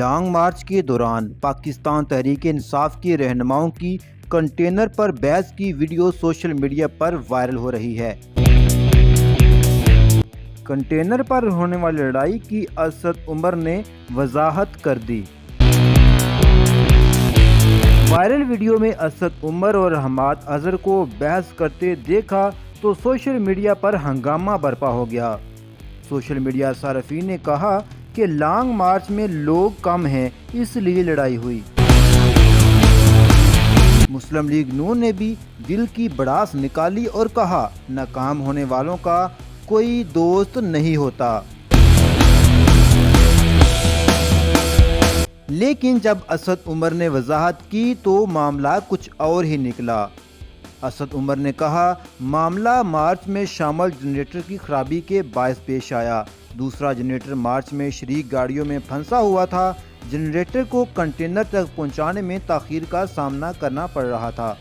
Long march کے دوران پاکستان تحریک انصاف کی رہنماؤں کی کنٹینر پر بحث کی ویڈیو سوشل میڈیا پر وائرل ہو رہی ہے۔ کنٹینر پر ہونے والی لڑائی کی اسد عمر نے وضاحت کر دی۔ وائرل ویڈیو میں اسد عمر اور حماد اظہر کو بحث کرتے دیکھا تو سوشل میڈیا پر ہنگامہ برپا ہو گیا۔ سوشل میڈیا صارفین نے کہا کہ لانگ مارچ میں لوگ کم ہیں، اس لیے لڑائی ہوئی۔ مسلم لیگ نون نے بھی دل کی بڑاس نکالی اور کہا ناکام ہونے والوں کا کوئی دوست نہیں ہوتا۔ لیکن جب اسد عمر نے وضاحت کی تو معاملہ کچھ اور ہی نکلا۔ اسد عمر نے کہا معاملہ مارچ میں شامل جنریٹر کی خرابی کے باعث پیش آیا۔ دوسرا جنریٹر مارچ میں شریک گاڑیوں میں پھنسا ہوا تھا۔ جنریٹر کو کنٹینر تک پہنچانے میں تاخیر کا سامنا کرنا پڑ رہا تھا۔